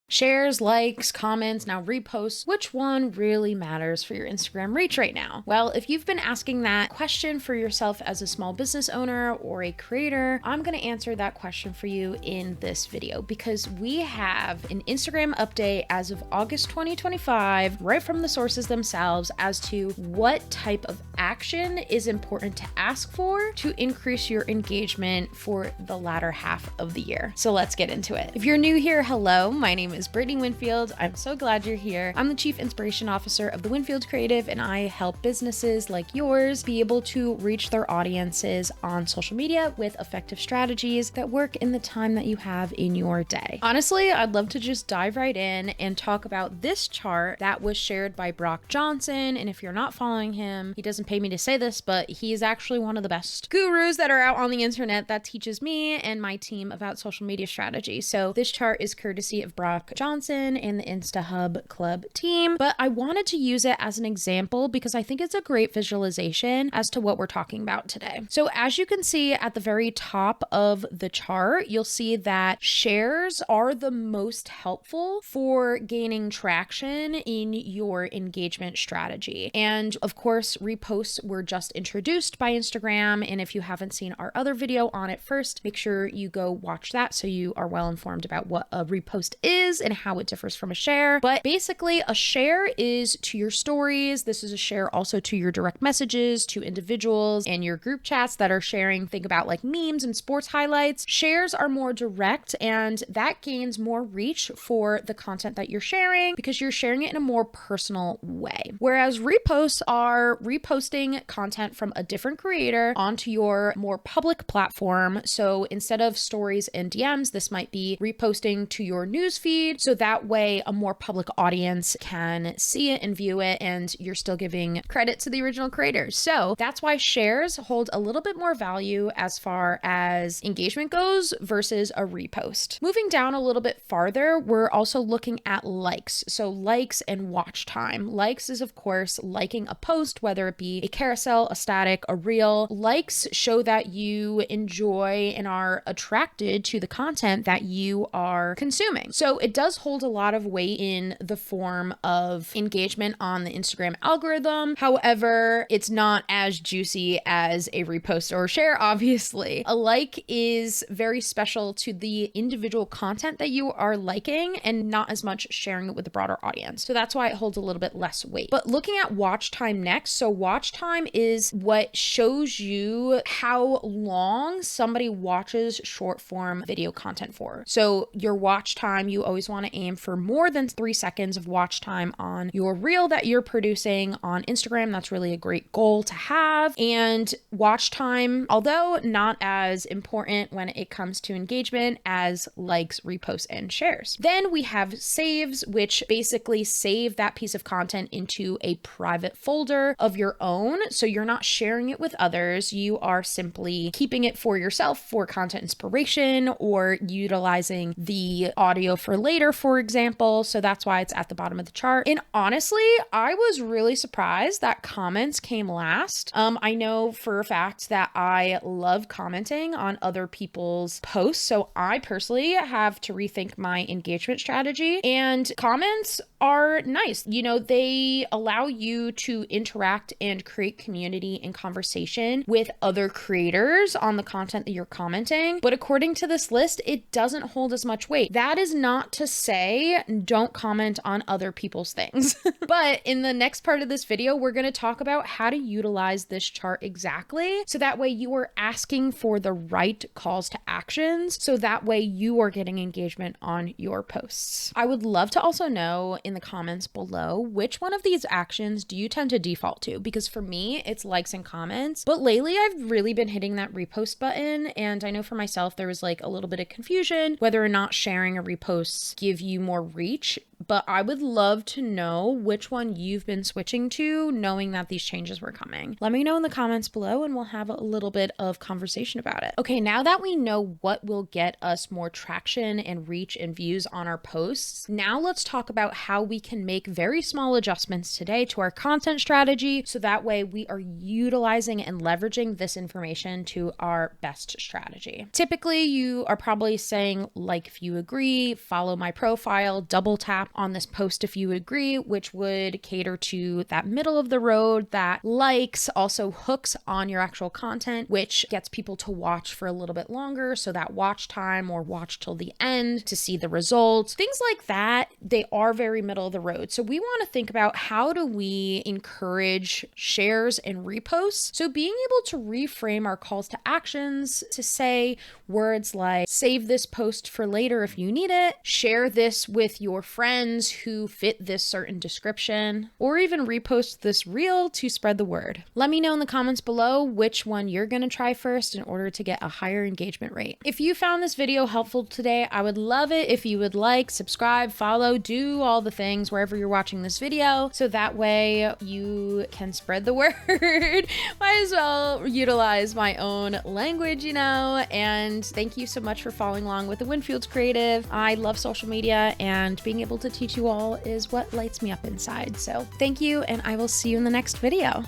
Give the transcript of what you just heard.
Shares, likes, comments, now reposts, which one really matters for your Instagram reach right now? Well, if you've been asking that question for yourself as a small business owner or a creator, I'm going to answer that question for you in this video because we have an Instagram update as of August 2025, right from the sources themselves as to what type of action is important to ask for to increase your engagement for the latter half of the year. So let's get into it. If you're new here, hello, my name is Brittany Winfield. I'm so glad you're here. I'm the Chief Inspiration Officer of the Winfield Creative, and I help businesses like yours be able to reach their audiences on social media with effective strategies that work in the time that you have in your day. Honestly, I'd love to just dive right in and talk about this chart that was shared by Brock Johnson. And if you're not following him, he doesn't pay me to say this, but he is actually one of the best gurus that are out on the internet that teaches me and my team about social media strategy. So this chart is courtesy of Brock Johnson and the InstaHub Club team, but I wanted to use it as an example because I think it's a great visualization as to what we're talking about today. So as you can see at the very top of the chart, you'll see that shares are the most helpful for gaining traction in your engagement strategy. And of course, reposts were just introduced by Instagram. And if you haven't seen our other video on it first, make sure you go watch that so you are well informed about what a repost is and how it differs from a share. But basically, a share is to your stories. This is a share also to your direct messages, to individuals and your group chats that are sharing. Think about like memes and sports highlights. Shares are more direct and that gains more reach for the content that you're sharing because you're sharing it in a more personal way. Whereas reposts are reposting content from a different creator onto your more public platform. So instead of stories and DMs, this might be reposting to your newsfeed. So that way a more public audience can see it and view it, and you're still giving credit to the original creators. So that's why shares hold a little bit more value as far as engagement goes versus a repost. Moving down a little bit farther, we're also looking at likes. So likes and watch time. Likes is of course liking a post, whether it be a carousel, a static, a reel. Likes show that you enjoy and are attracted to the content that you are consuming. So it does hold a lot of weight in the form of engagement on the Instagram algorithm. However, it's not as juicy as a repost or share, obviously. A like is very special to the individual content that you are liking and not as much sharing it with the broader audience. So that's why it holds a little bit less weight. But looking at watch time next. So watch time is what shows you how long somebody watches short form video content for. So your watch time, you always want to aim for more than 3 seconds of watch time on your reel that you're producing on Instagram. That's really a great goal to have. And watch time, although not as important when it comes to engagement as likes, reposts, and shares. Then we have saves, which basically save that piece of content into a private folder of your own. So you're not sharing it with others. You are simply keeping it for yourself for content inspiration or utilizing the audio for later, for example. So that's why it's at the bottom of the chart. And honestly, I was really surprised that comments came last. I know for a fact that I love commenting on other people's posts. So I personally have to rethink my engagement strategy, and comments are nice. You know, they allow you to interact and create community and conversation with other creators on the content that you're commenting. But according to this list, it doesn't hold as much weight. That is not to say don't comment on other people's things. But in the next part of this video, we're going to talk about how to utilize this chart exactly. So that way you are asking for the right calls to actions. So that way you are getting engagement on your posts. I would love to also know in the comments below, which one of these actions do you tend to default to? Because for me, it's likes and comments. But lately, I've really been hitting that repost button. And I know for myself, there was like a little bit of confusion whether or not sharing a repost give you more reach but I would love to know which one you've been switching to, knowing that these changes were coming. Let me know in the comments below and we'll have a little bit of conversation about it. Okay, now that we know what will get us more traction and reach and views on our posts, now let's talk about how we can make very small adjustments today to our content strategy so that way we are utilizing and leveraging this information to our best strategy. Typically, you are probably saying like if you agree, follow my profile, double tap on this post if you agree, which would cater to that middle of the road that likes, also hooks on your actual content, which gets people to watch for a little bit longer. So that watch time or watch till the end to see the results, things like that, they are very middle of the road. So we want to think about how do we encourage shares and reposts. So being able to reframe our calls to actions to say words like save this post for later if you need it, share this with your friends who fit this certain description, or even repost this reel to spread the word. Let me know in the comments below which one you're going to try first in order to get a higher engagement rate. If you found this video helpful today, I would love it if you would like, subscribe, follow, do all the things wherever you're watching this video so that way you can spread the word. Might as well utilize my own language, you know, and thank you so much for following along with the Winfields Creative. I love social media and being able to teach you all is what lights me up inside. So thank you, and I will see you in the next video.